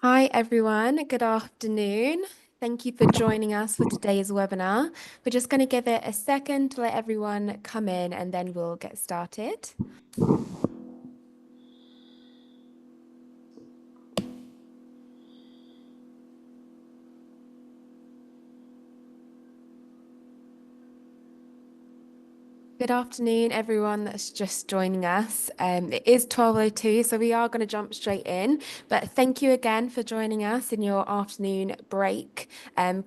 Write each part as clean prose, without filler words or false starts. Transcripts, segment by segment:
Hi everyone, good afternoon. Thank you for joining us for today's webinar. We're just going to give it a second to let everyone come in and then we'll get started. Good afternoon, everyone that's just joining us. It is 12:02, so we are going to jump straight in. But thank you again for joining us in your afternoon break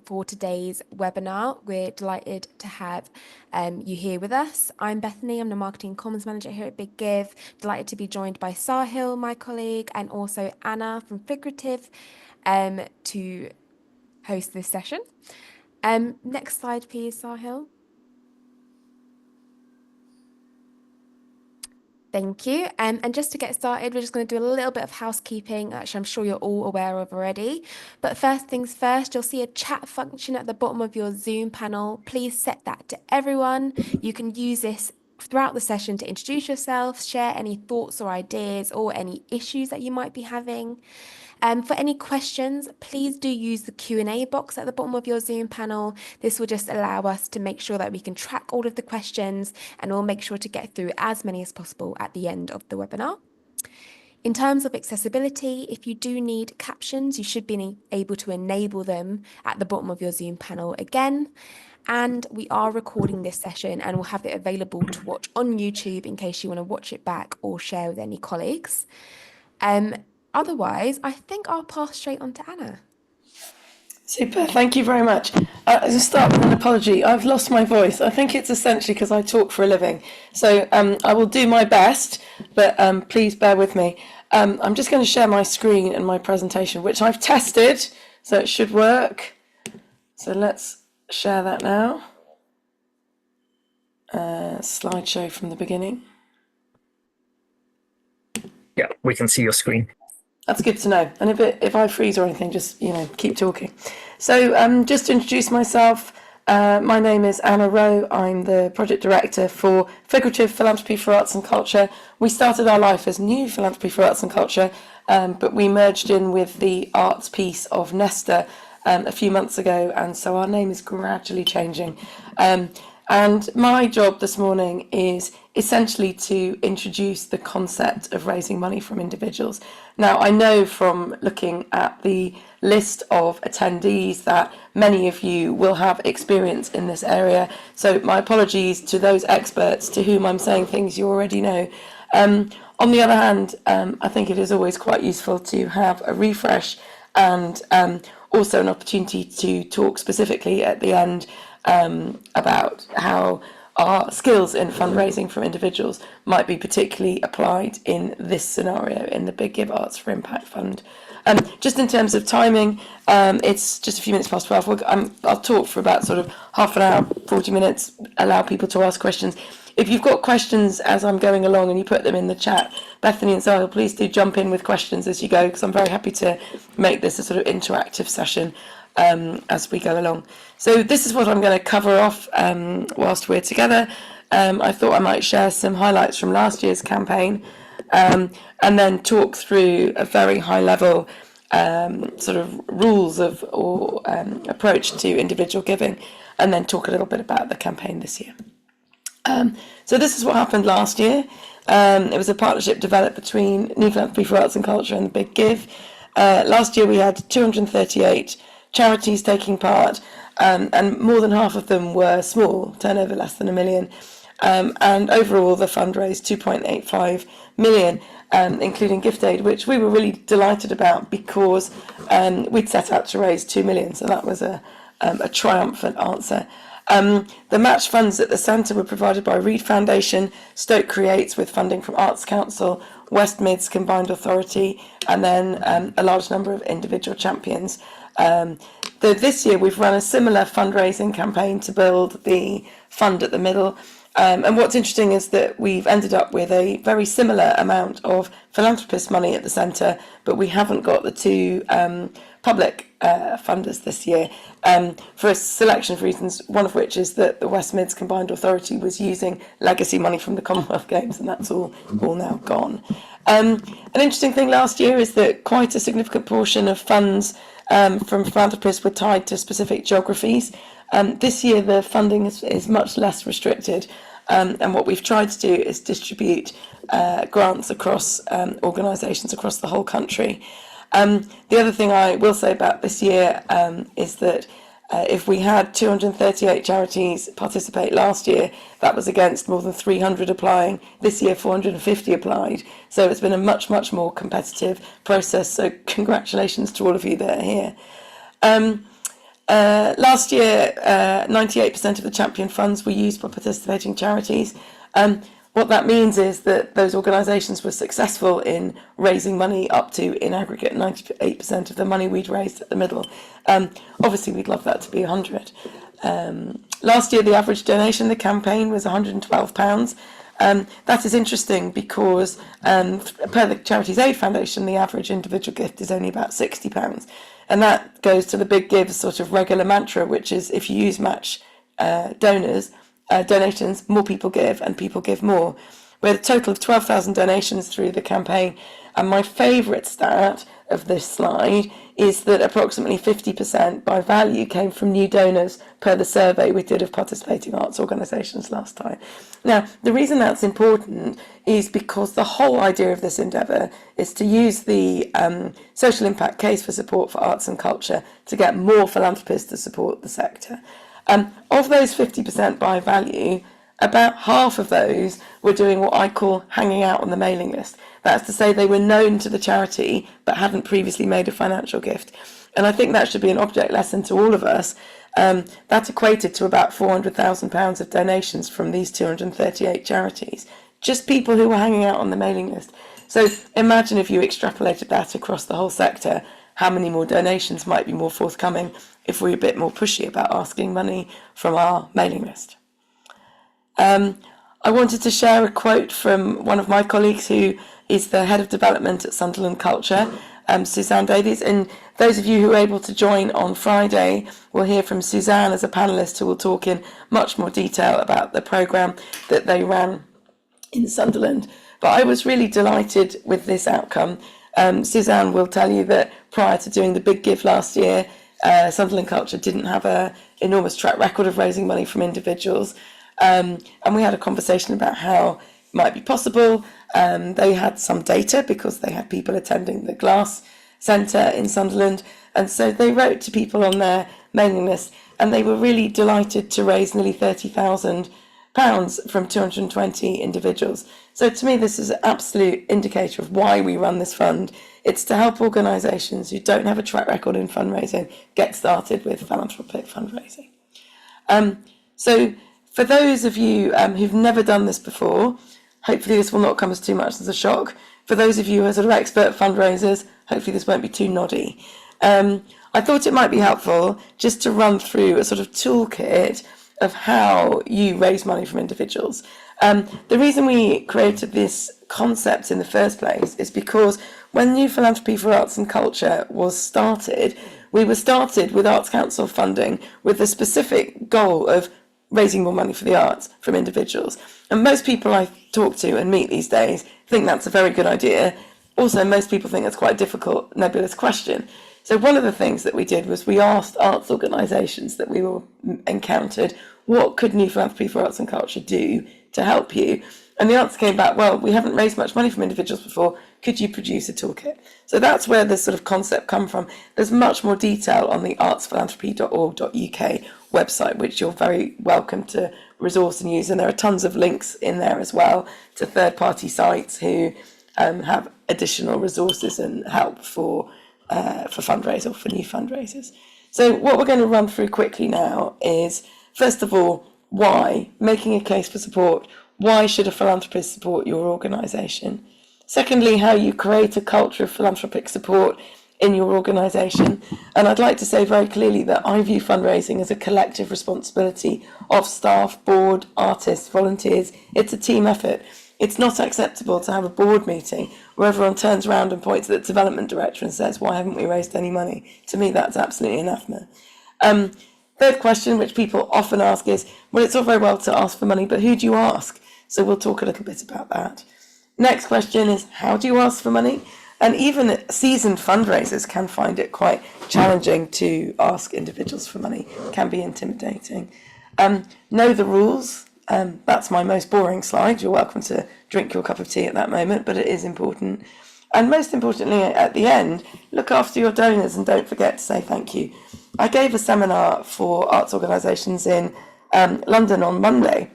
for today's webinar. We're delighted to have you here with us. I'm Bethany, I'm the Marketing Comms Manager here at Big Give. Delighted to be joined by Sahil, my colleague, and also Anna from Figurative to host this session. Next slide, please, Sahil. Thank you. And just to get started, we're just going to do a little bit of housekeeping, which I'm sure you're all aware of already. But first things first, you'll see a chat function at the bottom of your Zoom panel. Please set that to everyone. You can use this throughout the session to introduce yourself, share any thoughts or ideas or any issues that you might be having. For any questions, please do use the Q&A box at the bottom of your Zoom panel. This will just allow us to make sure that we can track all of the questions and we'll make sure to get through as many as possible at the end of the webinar. In terms of accessibility, if you do need captions, you should be able to enable them at the bottom of your Zoom panel again. And we are recording this session and we'll have it available to watch on YouTube in case you want to watch it back or share with any colleagues. Otherwise, I think I'll pass straight on to Anna. Super, thank you very much. As a start with an apology, I've lost my voice. I think it's essentially because I talk for a living. So I will do my best, but please bear with me. I'm just going to share my screen and my presentation, which I've tested, so it should work. So let's share that now. Slideshow from the beginning. Yeah, we can see your screen. That's good to know. And if I freeze or anything, just keep talking. So just to introduce myself, my name is Anna Rowe. I'm the project director for Figurative Philanthropy for Arts and Culture. We started our life as New Philanthropy for Arts and Culture, but we merged in with the arts piece of Nesta a few months ago, and so our name is gradually changing. And my job this morning is essentially to introduce the concept of raising money from individuals. Now, I know from looking at the list of attendees that many of you will have experience in this area. So my apologies to those experts to whom I'm saying things you already know. On the other hand, I think it is always quite useful to have a refresh and also an opportunity to talk specifically at the end about how our skills in fundraising from individuals might be particularly applied in this scenario in the Big Give Arts for Impact Fund. Just in terms of timing, it's just a few minutes past 12. I'll talk for about sort of half an hour, 40 minutes, allow people to ask questions. If you've got questions as I'm going along and you put them in the chat, Bethany and Sahil, please do jump in with questions as you go, because I'm very happy to make this a sort of interactive session as we go along. So this is what I'm going to cover off whilst we're together. I thought I might share some highlights from last year's campaign and then talk through a very high level sort of rules of or approach to individual giving, and then talk a little bit about the campaign this year. So this is what happened last year. It was a partnership developed between New Philanthropy for Arts and Culture and the Big Give. Last year we had 238 charities taking part, and more than half of them were small, turnover less than $1 million. And overall the fund raised 2.85 million, including gift aid, which we were really delighted about because we'd set out to raise 2 million, so that was a triumphant answer. The match funds at the centre were provided by Reed Foundation, Stoke Creates with funding from Arts Council, West Mids Combined Authority, and then a large number of individual champions. This year we've run a similar fundraising campaign to build the fund at the middle, And what's interesting is that we've ended up with a very similar amount of philanthropist money at the centre, but we haven't got the two public funders this year for a selection of reasons, one of which is that the West Mids Combined Authority was using legacy money from the Commonwealth Games, and that's all now gone. An interesting thing last year is that quite a significant portion of funds from philanthropists were tied to specific geographies. This year the funding is much less restricted, and what we've tried to do is distribute grants across organisations across the whole country. The other thing I will say about this year is that if we had 238 charities participate last year, that was against more than 300 applying. This year 450 applied, so it's been a much more competitive process, so congratulations to all of you that are here. Last year 98% of the champion funds were used by participating charities. What that means is that those organisations were successful in raising money up to, in aggregate, 98% of the money we'd raised at the middle. Obviously, we'd love that to be 100. Last year, the average donation in the campaign was £112. That is interesting because, per the Charities Aid Foundation, the average individual gift is only about £60. And that goes to the Big Give sort of regular mantra, which is if you use match donations, more people give and people give more. We had a total of 12,000 donations through the campaign, and my favourite stat of this slide is that approximately 50% by value came from new donors per the survey we did of participating arts organisations last time. Now, the reason that's important is because the whole idea of this endeavour is to use the social impact case for support for arts and culture to get more philanthropists to support the sector. Of those 50% by value, about half of those were doing what I call hanging out on the mailing list. That's to say they were known to the charity but hadn't previously made a financial gift. And I think that should be an object lesson to all of us. That equated to about £400,000 of donations from these 238 charities. Just people who were hanging out on the mailing list. So imagine if you extrapolated that across the whole sector, how many more donations might be more forthcoming if we're a bit more pushy about asking money from our mailing list. I wanted to share a quote from one of my colleagues who is the head of development at Sunderland Culture, Suzanne Davies. And those of you who are able to join on Friday will hear from Suzanne as a panellist who will talk in much more detail about the programme that they ran in Sunderland. But I was really delighted with this outcome. Suzanne will tell you that prior to doing the Big Give last year, Sunderland Culture didn't have an enormous track record of raising money from individuals. And we had a conversation about how it might be possible. They had some data because they had people attending the Glass Centre in Sunderland. And so they wrote to people on their mailing list, and they were really delighted to raise nearly £30,000 from 220 individuals. So to me, this is an absolute indicator of why we run this fund. It's to help organisations who don't have a track record in fundraising get started with philanthropic fundraising. So for those of you who've never done this before, hopefully this will not come as too much as a shock. For those of you who are sort of expert fundraisers, hopefully this won't be too noddy. I thought it might be helpful just to run through a sort of toolkit of how you raise money from individuals. The reason we created this concept in the first place is because when New Philanthropy for Arts and Culture was started, we were started with Arts Council funding with the specific goal of raising more money for the arts from individuals. And most people I talk to and meet these days think that's a very good idea. Also, most people think that's quite a difficult, nebulous question. So one of the things that we did was we asked arts organisations that we were encountered, what could New Philanthropy for Arts and Culture do to help you? And the answer came back, well, we haven't raised much money from individuals before. Could you produce a toolkit? So that's where this sort of concept come from. There's much more detail on the artsphilanthropy.org.uk website, which you're very welcome to resource and use. And there are tons of links in there as well to third-party sites who have additional resources and help for fundraisers or for new fundraisers. So what we're going to run through quickly now is, first of all, why? Making a case for support. Why should a philanthropist support your organisation? Secondly, how you create a culture of philanthropic support. in your organisation. And I'd like to say very clearly that I view fundraising as a collective responsibility of staff, board, artists, volunteers. It's a team effort. It's not acceptable to have a board meeting where everyone turns around and points at the development director and says, why haven't we raised any money? To me, that's absolutely anathema. Third question, which people often ask is, well, it's all very well to ask for money, but who do you ask? So we'll talk a little bit about that. Next question is, how do you ask for money? And even seasoned fundraisers can find it quite challenging to ask individuals for money. It can be intimidating. Know the rules. That's my most boring slide. You're welcome to drink your cup of tea at that moment, but it is important. And most importantly, at the end, look after your donors and don't forget to say thank you. I gave a seminar for arts organisations in London on Monday,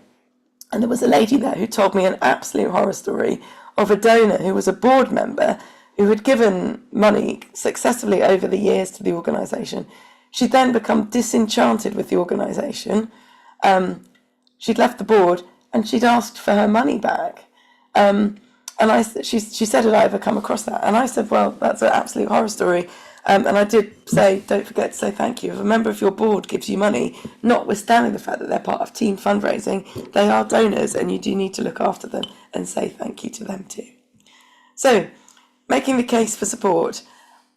and there was a lady there who told me an absolute horror story of a donor who was a board member who had given money successfully over the years to the organisation. She'd then become disenchanted with the organisation. She'd left the board and she'd asked for her money back. She said, had I ever come across that? And I said, well, that's an absolute horror story. And I did say, don't forget to say thank you. If a member of your board gives you money, notwithstanding the fact that they're part of team fundraising, they are donors and you do need to look after them and say thank you to them too. So, making the case for support.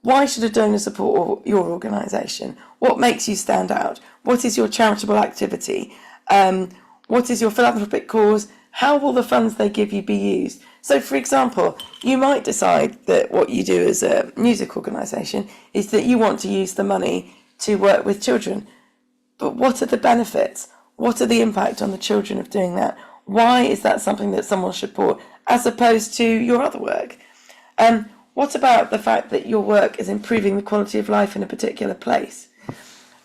Why should a donor support your organisation? What makes you stand out? What is your charitable activity? What is your philanthropic cause? How will the funds they give you be used? So, for example, you might decide that what you do as a music organisation is that you want to use the money to work with children. But what are the benefits? What are the impact on the children of doing that? Why is that something that someone should support as opposed to your other work? What about the fact that your work is improving the quality of life in a particular place?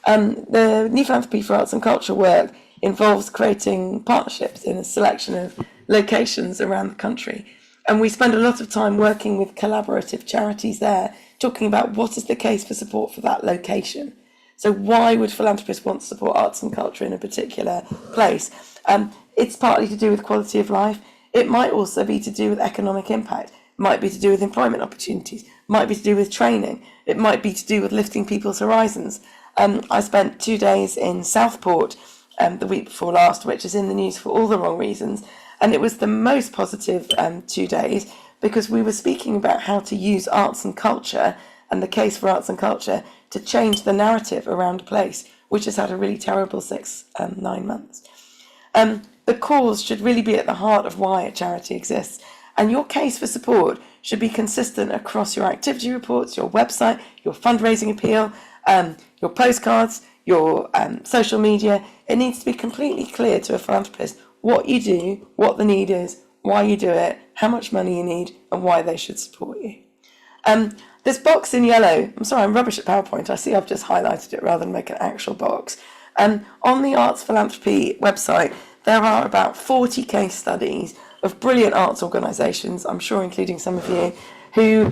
The New Philanthropy for Arts and Culture work involves creating partnerships in a selection of locations around the country. And we spend a lot of time working with collaborative charities there, talking about what is the case for support for that location. So why would philanthropists want to support arts and culture in a particular place? It's partly to do with quality of life. It might also be to do with economic impact. It might be to do with employment opportunities. It might be to do with training. It might be to do with lifting people's horizons. I spent 2 days in Southport the week before last, which is in the news for all the wrong reasons. And it was the most positive 2 days because we were speaking about how to use arts and culture and the case for arts and culture to change the narrative around a place, which has had a really terrible 9 months. The cause should really be at the heart of why a charity exists. And your case for support should be consistent across your activity reports, your website, your fundraising appeal, your postcards, your social media. It needs to be completely clear to a philanthropist what you do, what the need is, why you do it, how much money you need, and why they should support you. This box in yellow, I'm sorry, I'm rubbish at PowerPoint. I see I've just highlighted it rather than make an actual box. On the Arts Philanthropy website, there are about 40 case studies of brilliant arts organisations, I'm sure including some of you, who,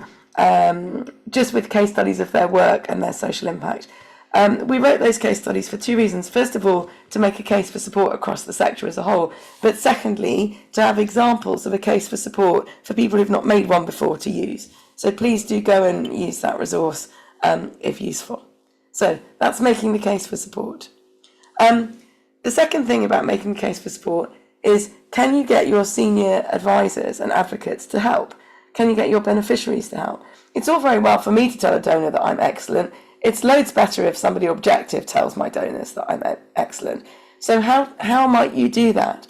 just with case studies of their work and their social impact. We wrote those case studies for 2 reasons. First of all, to make a case for support across the sector as a whole, but secondly, to have examples of a case for support for people who've not made one before to use. So please do go and use that resource if useful. So that's making the case for support. The second thing about making the case for support is, can you get your senior advisors and advocates to help? Can you get your beneficiaries to help? It's all very well for me to tell a donor that I'm excellent. It's loads better if somebody objective tells my donors that I'm excellent. So how might you do that?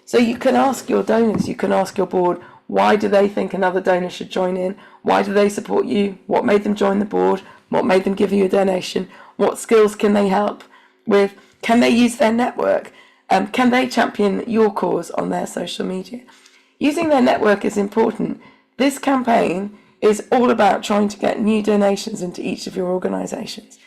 So you can ask your donors, you can ask your board, why do they think another donor should join in? Why do they support you? What made them join the board? What made them give you a donation? What skills can they help with? Can they use their network? Can they champion your cause on their social media? Using their network is important. This campaign is all about trying to get new donations into each of your organisations.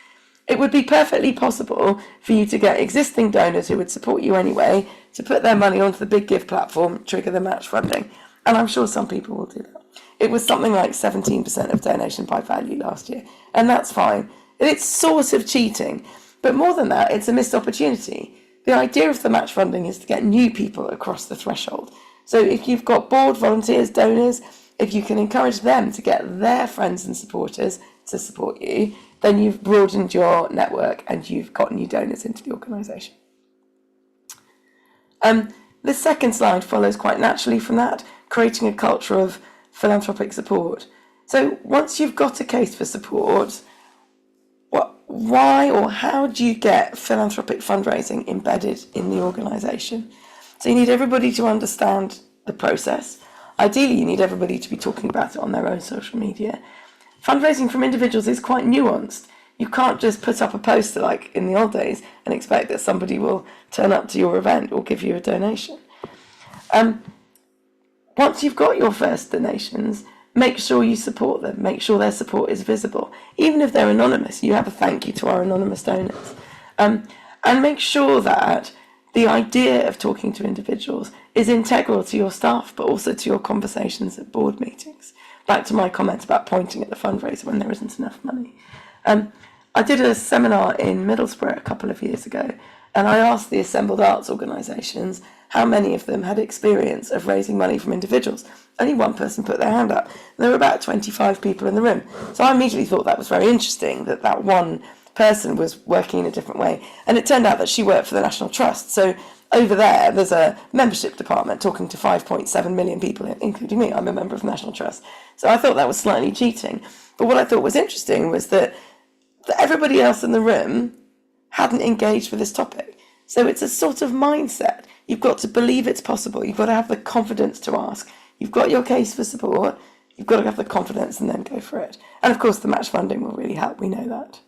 It would be perfectly possible for you to get existing donors who would support you anyway to put their money onto the Big Give platform, trigger the match funding, and I'm sure some people will do that. It was something like 17% of donation by value last year, and that's fine. It's sort of cheating, but more than that, it's a missed opportunity. The idea of the match funding is to get new people across the threshold. So if you've got board, volunteers, donors, if you can encourage them to get their friends and supporters to support you, then you've broadened your network and you've got new donors into the organisation. The second slide follows quite naturally from that, creating a culture of philanthropic support. So once you've got a case for support, why or how do you get philanthropic fundraising embedded in the organisation? So you need everybody to understand the process. Ideally, you need everybody to be talking about it on their own social media. Fundraising from individuals is quite nuanced. You can't just put up a poster like in the old days and expect that somebody will turn up to your event or give you a donation. Once you've got your first donations, make sure you support them. Make sure their support is visible. Even if they're anonymous, you have a thank you to our anonymous donors. And make sure that the idea of talking to individuals is integral to your staff, but also to your conversations at board meetings. Back to my comment about pointing at the fundraiser when there isn't enough money. I did a seminar in Middlesbrough a couple of years ago, and I asked the assembled arts organisations how many of them had experience of raising money from individuals. Only one person put their hand up. There were about 25 people in the room. So I immediately thought that was very interesting, that one person was working in a different way. And it turned out that she worked for the National Trust. So over there's a membership department talking to 5.7 million people, including me. I'm a member of the National Trust. So I thought that was slightly cheating. But what I thought was interesting was that everybody else in the room hadn't engaged with this topic. So it's a sort of mindset. You've got to believe it's possible. You've got to have the confidence to ask. You've got your case for support. You've got to have the confidence and then go for it. And of course, the match funding will really help. We know that.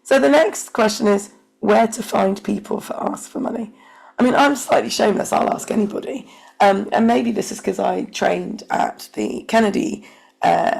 So the next question is where to find people for ask for money. I mean, I'm slightly shameless. I'll ask anybody. And maybe this is because I trained at the Kennedy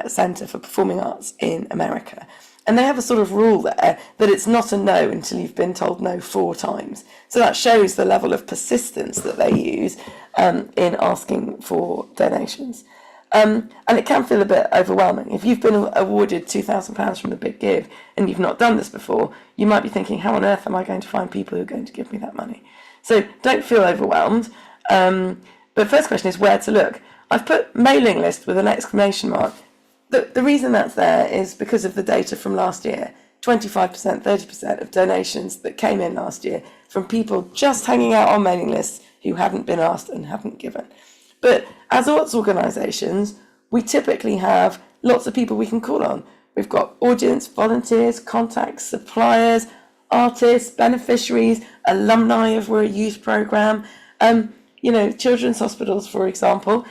Center for Performing Arts in America. And they have a sort of rule there that it's not a no until you've been told no 4 times. So that shows the level of persistence that they use in asking for donations. And it can feel a bit overwhelming. If you've been awarded £2,000 from the Big Give and you've not done this before, you might be thinking, how on earth am I going to find people who are going to give me that money? So don't feel overwhelmed. But first question is where to look. I've put mailing list with an exclamation mark. The reason that's there is because of the data from last year. 25%, 30% of donations that came in last year from people just hanging out on mailing lists who hadn't been asked and hadn't given. But as arts organisations, we typically have lots of people we can call on. We've got audience, volunteers, contacts, suppliers, artists, beneficiaries, alumni if we're a youth programme. Children's hospitals, for example,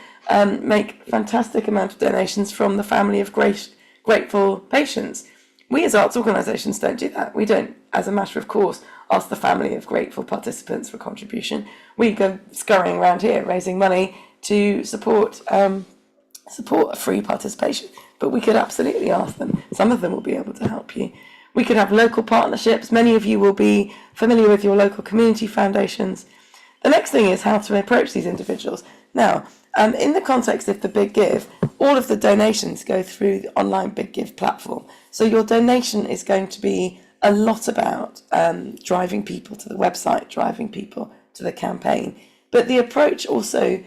make fantastic amount of donations from the family of grateful patients. We as arts organisations don't do that. We don't, as a matter of course, ask the family of grateful participants for contribution. We go scurrying around here raising money to support a free participation. But we could absolutely ask them. Some of them will be able to help you. We could have local partnerships. Many of you will be familiar with your local community foundations. The next thing is how to approach these individuals. Now, in the context of the Big Give, all of the donations go through the online Big Give platform. So your donation is going to be a lot about driving people to the website, driving people to the campaign. But the approach also,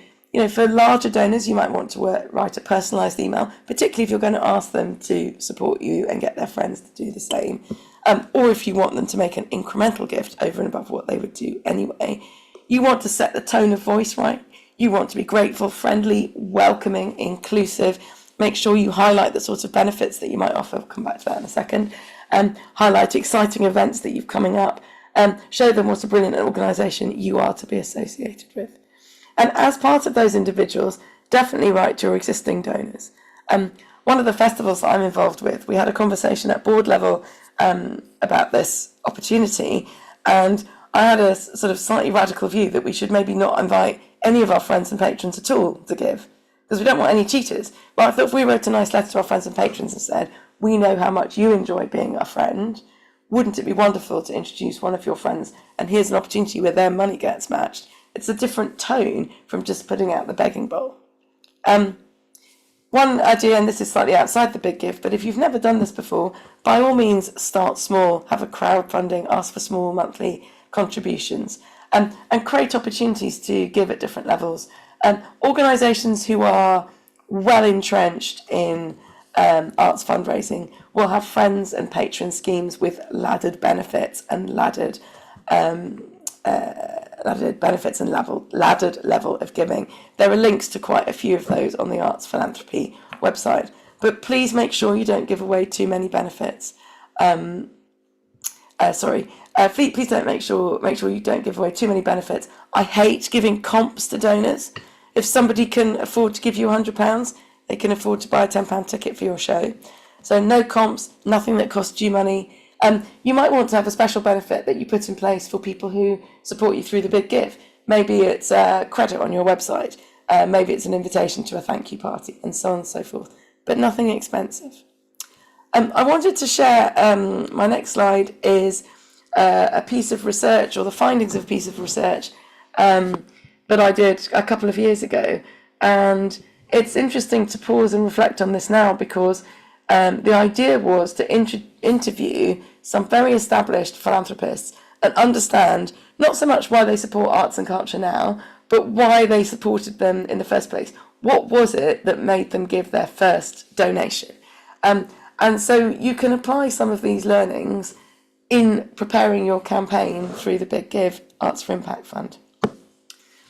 for larger donors, you might want to write a personalised email, particularly if you're going to ask them to support you and get their friends to do the same. Or if you want them to make an incremental gift over and above what they would do anyway. You want to set the tone of voice right. You want to be grateful, friendly, welcoming, inclusive. Make sure you highlight the sorts of benefits that you might offer. I'll come back to that in a second. Highlight exciting events that you've coming up. Show them what a brilliant organisation you are to be associated with. And as part of those individuals, definitely write to your existing donors. One of the festivals that I'm involved with, we had a conversation at board level about this opportunity, and I had a sort of slightly radical view that we should maybe not invite any of our friends and patrons at all to give, because we don't want any cheaters. But I thought if we wrote a nice letter to our friends and patrons and said, we know how much you enjoy being our friend, wouldn't it be wonderful to introduce one of your friends, and here's an opportunity where their money gets matched. It's a different tone from just putting out the begging bowl. One idea, and this is slightly outside the Big Give, but if you've never done this before, by all means start small, have a crowdfunding, ask for small monthly contributions, and create opportunities to give at different levels. Organisations who are well entrenched in arts fundraising will have friends and patron schemes with laddered benefits and laddered benefits and laddered level of giving. There are links to quite a few of those on the Arts Philanthropy website, but please make sure you don't give away too many benefits. Please don't make sure you don't give away too many benefits. I hate giving comps to donors. If somebody can afford to give you £100, they can afford to buy a £10 ticket for your show. So no comps, nothing that costs you money. You might want to have a special benefit that you put in place for people who support you through the big give. Maybe it's credit on your website. Maybe it's an invitation to a thank you party, and so on and so forth. But nothing expensive. I wanted to share, my next slide is a piece of research, or the findings of a piece of research that I did a couple of years ago. And it's interesting to pause and reflect on this now, because the idea was to interview some very established philanthropists and understand not so much why they support arts and culture now, but why they supported them in the first place. What was it that made them give their first donation? And so you can apply some of these learnings in preparing your campaign through the Big Give Arts for Impact Fund.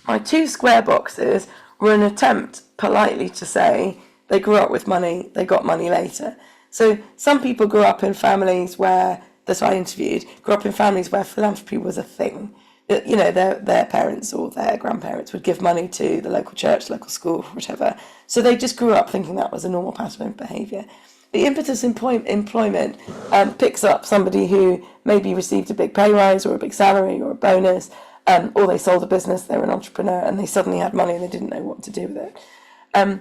My 2 square boxes were an attempt politely to say they grew up with money, they got money later. So some people grew up in families that I interviewed, grew up in families where philanthropy was a thing. That, you know, their parents or their grandparents would give money to the local church, local school, whatever. So they just grew up thinking that was a normal pattern of behaviour. The impetus employment picks up somebody who maybe received a big pay rise or a big salary or a bonus, or they sold a business, they were an entrepreneur, and they suddenly had money and they didn't know what to do with it.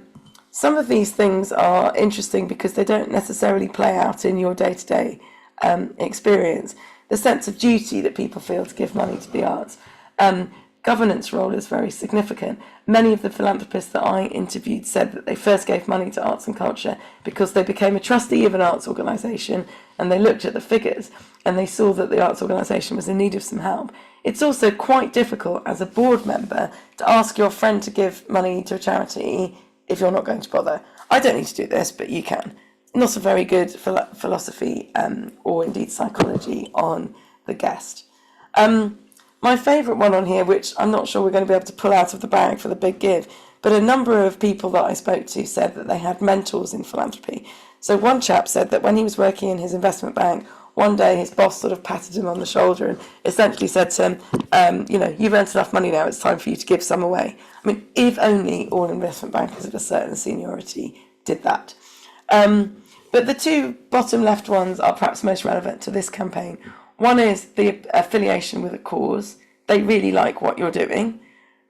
Some of these things are interesting because they don't necessarily play out in your day-to-day experience. The sense of duty that people feel to give money to the arts. Governance role is very significant. Many of the philanthropists that I interviewed said that they first gave money to arts and culture because they became a trustee of an arts organisation, and they looked at the figures and they saw that the arts organisation was in need of some help. It's also quite difficult as a board member to ask your friend to give money to a charity if you're not going to bother. I don't need to do this, but you can. Not a very good philosophy or indeed psychology on the guest. My favourite one on here, which I'm not sure we're going to be able to pull out of the bag for the big give, but a number of people that I spoke to said that they had mentors in philanthropy. So one chap said that when he was working in his investment bank, one day his boss sort of patted him on the shoulder and essentially said to him, you've earned enough money now, it's time for you to give some away. I mean, if only all investment bankers of a certain seniority did that. But the 2 bottom left ones are perhaps most relevant to this campaign. One is the affiliation with a cause. They really like what you're doing.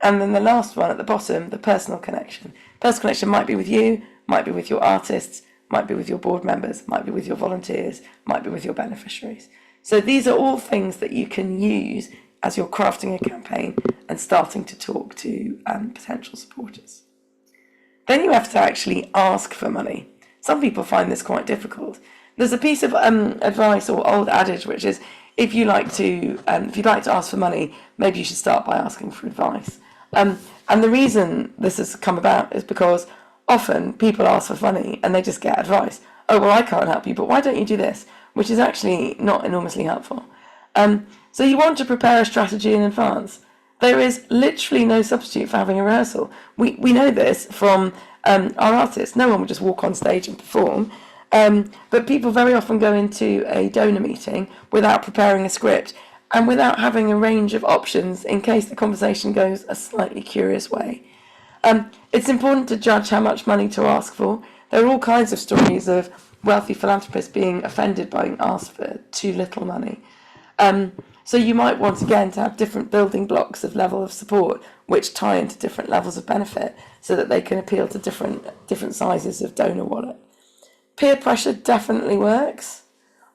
And then the last one at the bottom, the personal connection. Personal connection might be with you, might be with your artists, might be with your board members, might be with your volunteers, might be with your beneficiaries. So these are all things that you can use as you're crafting a campaign and starting to talk to potential supporters. Then you have to actually ask for money. Some people find this quite difficult. There's a piece of advice or old adage which is, if you'd like to ask for money, maybe you should start by asking for advice. And the reason this has come about is because often people ask for money and they just get advice. Oh, well, I can't help you, but why don't you do this? Which is actually not enormously helpful. So you want to prepare a strategy in advance. There is literally no substitute for having a rehearsal. We know this from our artists. No one will just walk on stage and perform. But people very often go into a donor meeting without preparing a script and without having a range of options in case the conversation goes a slightly curious way. It's important to judge how much money to ask for. There are all kinds of stories of wealthy philanthropists being offended by being asked for too little money. So you might want, again, to have different building blocks of level of support which tie into different levels of benefit so that they can appeal to different sizes of donor wallet. Peer pressure definitely works.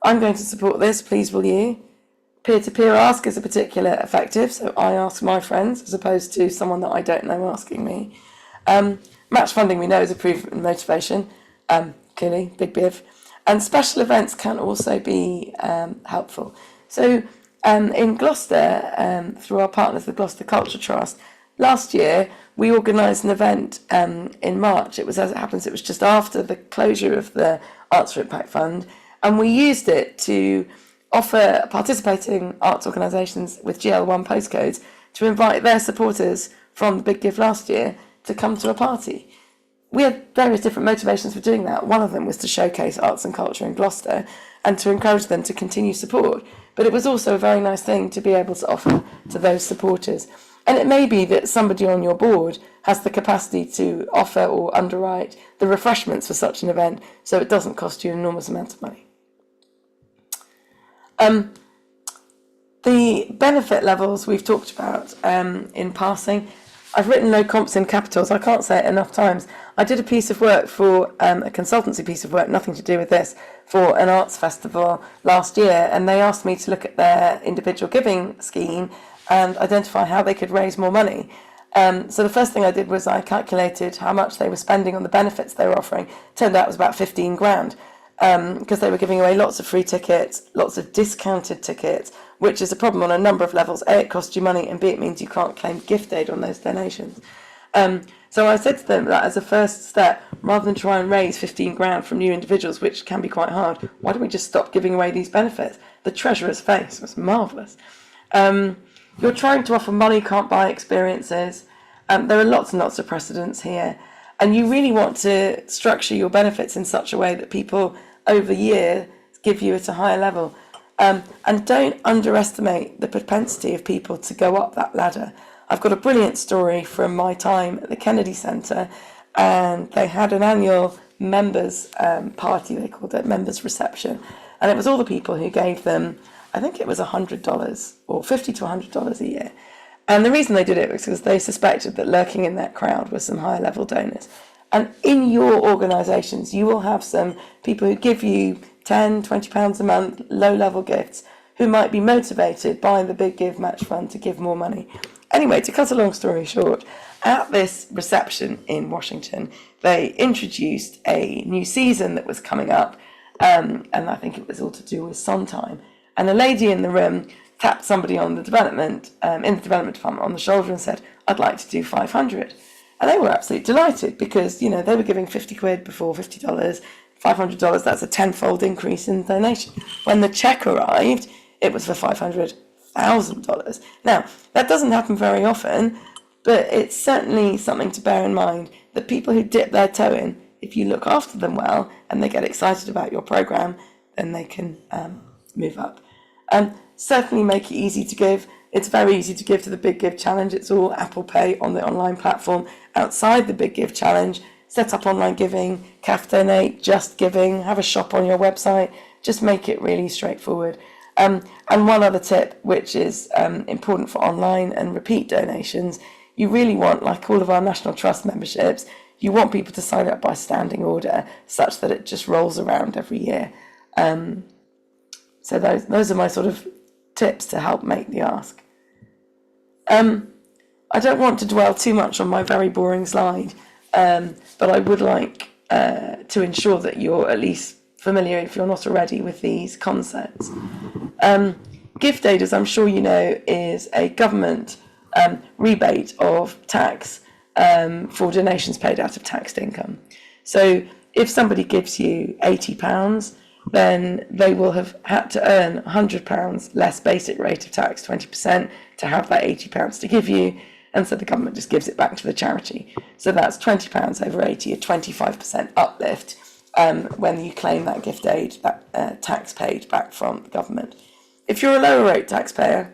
I'm going to support this, please will you? Peer-to-peer ask is a particular effective, so I ask my friends as opposed to someone that I don't know asking me. Match funding we know is a proven motivation, clearly, big biv. And special events can also be helpful. So in Gloucester, through our partners, the Gloucester Culture Trust, last year we organised an event in March. It was, as it happens, it was just after the closure of the Arts for Impact Fund, and we used it to offer participating arts organisations with GL1 postcodes to invite their supporters from the Big Give last year to come to a party. We had various different motivations for doing that. One of them was to showcase arts and culture in Gloucester and to encourage them to continue support. But it was also a very nice thing to be able to offer to those supporters. And it may be that somebody on your board has the capacity to offer or underwrite the refreshments for such an event, so it doesn't cost you an enormous amount of money. The benefit levels we've talked about in passing. I've written no comps in capitals. I can't say it enough times. I did a piece of work for a consultancy piece of work, nothing to do with this, for an arts festival last year, and they asked me to look at their individual giving scheme and identify how they could raise more money. So the first thing I did was I calculated how much they were spending on the benefits they were offering. Turned out it was about 15 grand. Because they were giving away lots of free tickets, lots of discounted tickets, which is a problem on a number of levels. A, it costs you money, and B, it means you can't claim gift aid on those donations. So I said to them that as a first step, rather than try and raise 15 grand from new individuals, which can be quite hard, why don't we just stop giving away these benefits? The Treasurer's face was marvellous. You're trying to offer money can't buy experiences. There are lots and lots of precedents here. And you really want to structure your benefits in such a way that people over year give you at a higher level. And don't underestimate the propensity of people to go up that ladder. I've got a brilliant story from my time at the Kennedy Centre, and they had an annual members party, they called it, members reception. And it was all the people who gave them, I think it was $100 or $50 to $100 a year. And the reason they did it was because they suspected that lurking in that crowd were some higher level donors. And in your organisations, you will have some people who give you £10, £20 a month, low level gifts, who might be motivated by the Big Give Match Fund to give more money. Anyway, to cut a long story short, at this reception in Washington, they introduced a new season that was coming up, and I think it was all to do with Sondheim. And a lady in the room tapped somebody on the development, in the development department on the shoulder and said, I'd like to do 500. And they were absolutely delighted because, you know, they were giving 50 quid before, $50, $500, that's a tenfold increase in donation. When the cheque arrived, it was for $500,000. Now, that doesn't happen very often, but it's certainly something to bear in mind that people who dip their toe in, if you look after them well and they get excited about your programme, then they can move up. Certainly make it easy to give. It's very easy to give to the Big Give Challenge. It's all Apple Pay on the online platform. Outside the Big Give Challenge, set up online giving, CAF Donate, Just Giving, have a shop on your website. Just make it really straightforward. And one other tip, which is important for online and repeat donations, you really want, like all of our National Trust memberships, you want people to sign up by standing order such that it just rolls around every year. So those are my sort of tips to help make the ask. I don't want to dwell too much on my very boring slide, but I would like to ensure that you're at least familiar, if you're not already, with these concepts. Gift aid, as I'm sure you know, is a government rebate of tax for donations paid out of taxed income. So if somebody gives you £80, then they will have had to earn £100 less basic rate of tax, 20%, to have that £80 to give you, and so the government just gives it back to the charity. So that's £20 over 80, a 25% uplift when you claim that gift aid, that tax paid back from the government. If you're a lower rate taxpayer,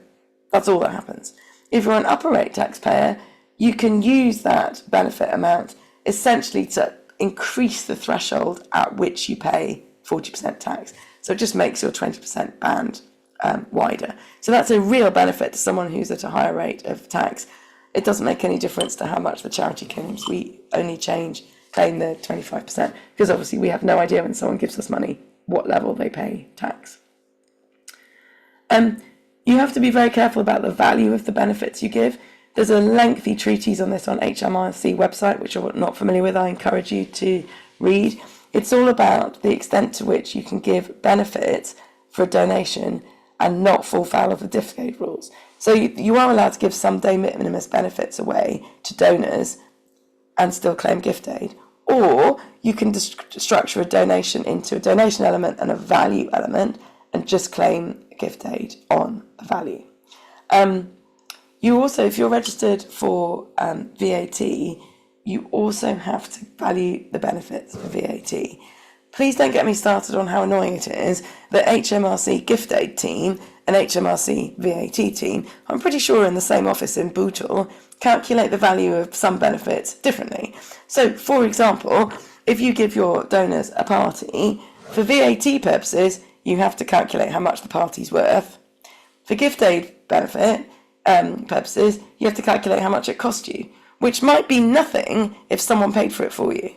that's all that happens. If you're an upper rate taxpayer, you can use that benefit amount essentially to increase the threshold at which you pay 40% tax. So it just makes your 20% band wider. So that's a real benefit to someone who's at a higher rate of tax. It doesn't make any difference to how much the charity claims. We only claim the 25%, because obviously we have no idea when someone gives us money what level they pay tax. You have to be very careful about the value of the benefits you give. There's a lengthy treatise on this on HMRC website, which you're not familiar with. I encourage you to read. It's all about the extent to which you can give benefits for a donation and not fall foul of the gift aid rules. So you are allowed to give some de minimis benefits away to donors and still claim gift aid. Or you can structure a donation into a donation element and a value element and just claim gift aid on the value. You also, if you're registered for VAT, you also have to value the benefits for VAT. Please don't get me started on how annoying it is that HMRC gift aid team and HMRC VAT team, I'm pretty sure in the same office in Bootle, calculate the value of some benefits differently. So, for example, if you give your donors a party, for VAT purposes, you have to calculate how much the party's worth. For gift aid benefit purposes, you have to calculate how much it cost you, which might be nothing if someone paid for it for you.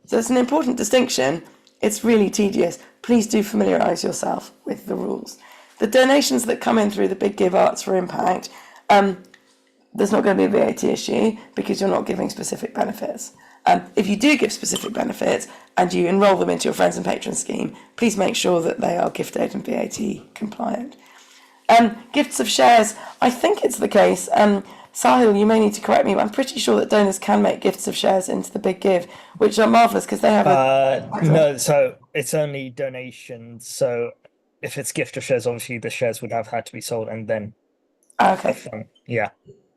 So it's an important distinction. It's really tedious. Please do familiarise yourself with the rules. The donations that come in through the Big Give Arts for Impact, there's not going to be a VAT issue because you're not giving specific benefits. If you do give specific benefits and you enrol them into your Friends and Patrons scheme, please make sure that they are gift aid and VAT compliant. Gifts of shares, I think it's the case. Sahil, you may need to correct me, but I'm pretty sure that donors can make gifts of shares into the Big Give, which are marvellous because they have No, so it's only donations. So if it's gift of shares, obviously the shares would have had to be sold and then. Okay. Yeah.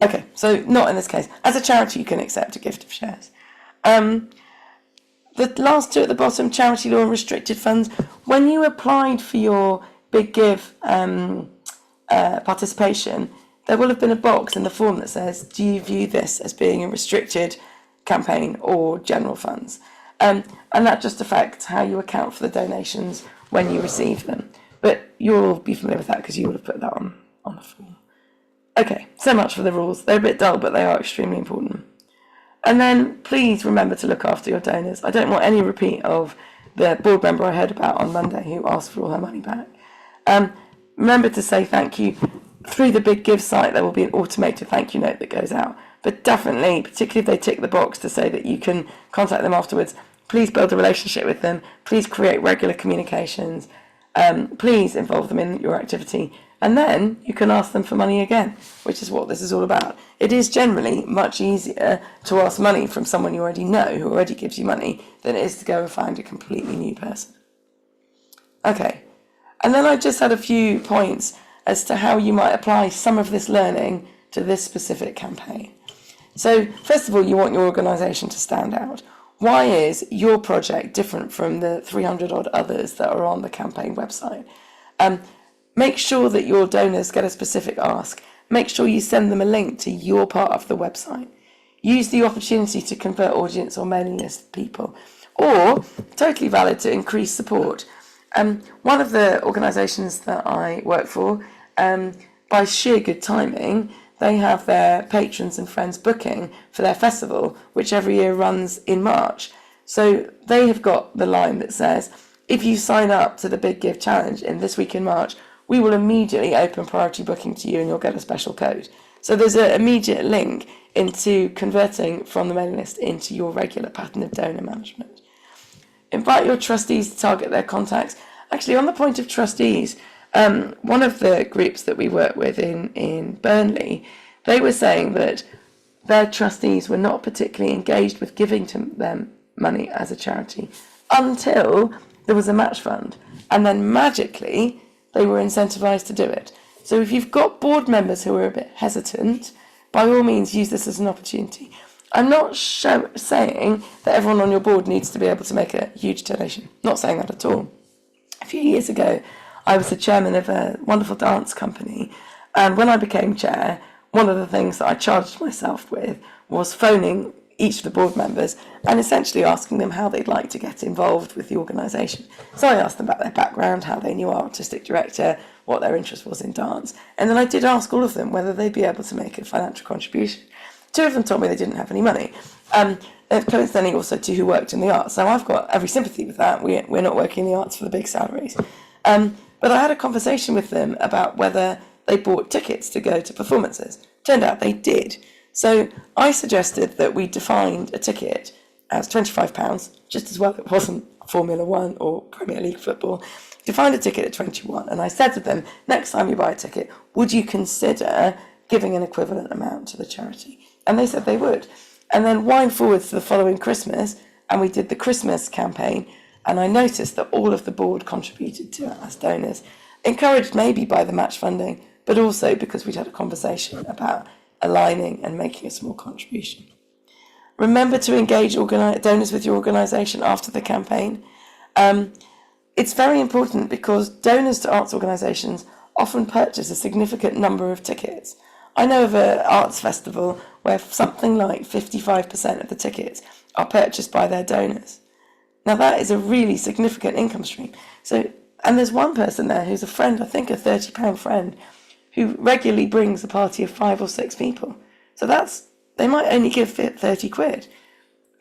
Okay, so not in this case. As a charity, you can accept a gift of shares. The last two at the bottom, charity law and restricted funds. When you applied for your Big Give participation, there will have been a box in the form that says, do you view this as being a restricted campaign or general funds? And that just affects how you account for the donations when you receive them. But you'll all be familiar with that because you would have put that on the form. Okay, so much for the rules. They're a bit dull, but they are extremely important. And then please remember to look after your donors. I don't want any repeat of the board member I heard about on Monday who asked for all her money back. Remember to say thank you. Through the Big Give site, there will be an automated thank you note that goes out. But definitely, particularly if they tick the box to say that you can contact them afterwards, please build a relationship with them. Please create regular communications. Please involve them in your activity. And then you can ask them for money again, which is what this is all about. It is generally much easier to ask money from someone you already know, who already gives you money, than it is to go and find a completely new person. Okay, and then I just had a few points as to how you might apply some of this learning to this specific campaign. So, first of all, you want your organisation to stand out. Why is your project different from the 300 odd others that are on the campaign website? Make sure that your donors get a specific ask. Make sure you send them a link to your part of the website. Use the opportunity to convert audience or mailing list people. Or, totally valid, to increase support. One of the organisations that I work for, by sheer good timing, they have their patrons and friends booking for their festival, which every year runs in March. So they have got the line that says, if you sign up to the Big Give Challenge in this week in March, we will immediately open priority booking to you and you'll get a special code. So there's an immediate link into converting from the mailing list into your regular pattern of donor management. Invite your trustees to target their contacts. Actually, on the point of trustees, one of the groups that we work with in Burnley, they were saying that their trustees were not particularly engaged with giving to them money as a charity until there was a match fund. And then magically, they were incentivised to do it. So if you've got board members who are a bit hesitant, by all means use this as an opportunity. I'm not saying that everyone on your board needs to be able to make a huge donation. Not saying that at all. A few years ago, I was the chairman of a wonderful dance company, and when I became chair, one of the things that I charged myself with was phoning each of the board members and essentially asking them how they'd like to get involved with the organisation. So I asked them about their background, how they knew our artistic director, what their interest was in dance, and then I did ask all of them whether they'd be able to make a financial contribution. Two of them told me they didn't have any money. Coincidentally also two who worked in the arts, so I've got every sympathy with that. We're not working in the arts for the big salaries. But I had a conversation with them about whether they bought tickets to go to performances. Turned out they did. So I suggested that we defined a ticket as £25, just as well it wasn't Formula One or Premier League football, to find a ticket at 21. And I said to them, next time you buy a ticket, would you consider giving an equivalent amount to the charity? And they said they would. And then wind forwards to the following Christmas, and we did the Christmas campaign, and I noticed that all of the board contributed to it as donors, encouraged maybe by the match funding, but also because we'd had a conversation about aligning and making a small contribution. Remember to engage donors with your organisation after the campaign. It's very important because donors to arts organisations often purchase a significant number of tickets. I know of an arts festival where something like 55% of the tickets are purchased by their donors. Now that is a really significant income stream. So, and there's one person there who's a friend, I think a £30 friend, who regularly brings a party of 5 or 6 people. So they might only give 30 quid,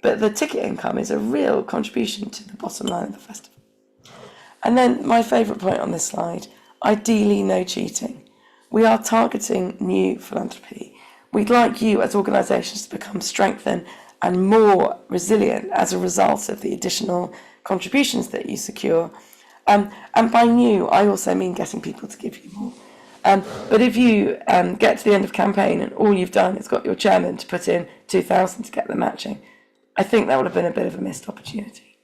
but the ticket income is a real contribution to the bottom line of the festival. And then my favourite point on this slide, ideally no cheating. We are targeting new philanthropy. We'd like you as organisations to become strengthened and more resilient as a result of the additional contributions that you secure. And by new, I also mean getting people to give you more. But if you get to the end of campaign and all you've done is got your chairman to put in 2,000 to get the matching, I think that would have been a bit of a missed opportunity.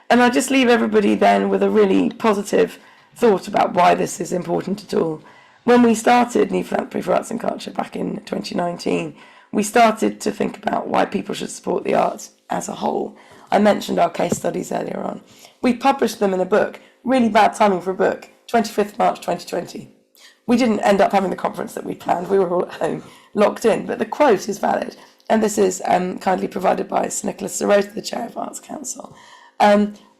And I'll just leave everybody then with a really positive thought about why this is important at all. When we started New Philanthropy for Arts and Culture back in 2019, we started to think about why people should support the arts as a whole. I mentioned our case studies earlier on. We published them in a book, really bad timing for a book, 25th March 2020. We didn't end up having the conference that we planned. We were all at home, locked in, but the quote is valid. And this is kindly provided by Sir Nicholas Sarota, the Chair of Arts Council.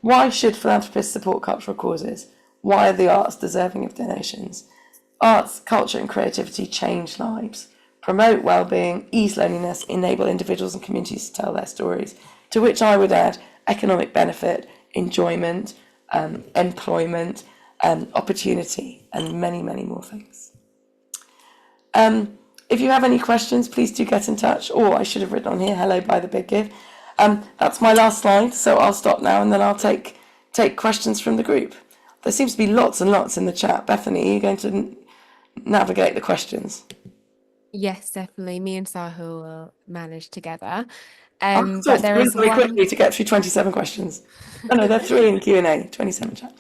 Why should philanthropists support cultural causes? Why are the arts deserving of donations? Arts, culture and creativity change lives, promote well-being, ease loneliness, enable individuals and communities to tell their stories, to which I would add economic benefit, enjoyment, employment, opportunity, and many, many more things. If you have any questions, please do get in touch, or I should have written on here, hello, buy the big give. That's my last slide, so I'll stop now and then I'll take questions from the group. There seems to be lots and lots in the chat. Bethany, are you going to navigate the questions? Yes, definitely. Me and Sahil will manage together. I'll But there is really one. quickly to get through 27 questions. Oh no, there are 3 in Q&A, 27 chat.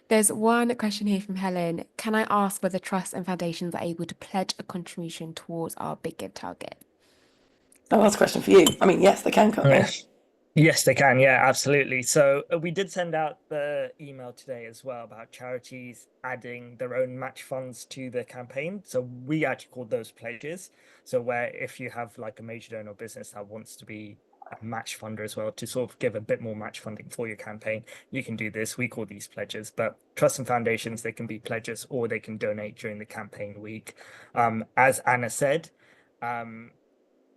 There's one question here from Helen. Can I ask whether trusts and foundations are able to pledge a contribution towards our Big Give target? Oh, that's a question for you. I mean, yes, they can, can't they? Yes, they can. Yeah, absolutely. So we did send out the email today as well about charities adding their own match funds to the campaign. So we actually call those pledges. So where if you have like a major donor business that wants to be a match funder as well to sort of give a bit more match funding for your campaign, you can do this. We call these pledges, but trusts and foundations, they can be pledges or they can donate during the campaign week. As Anna said,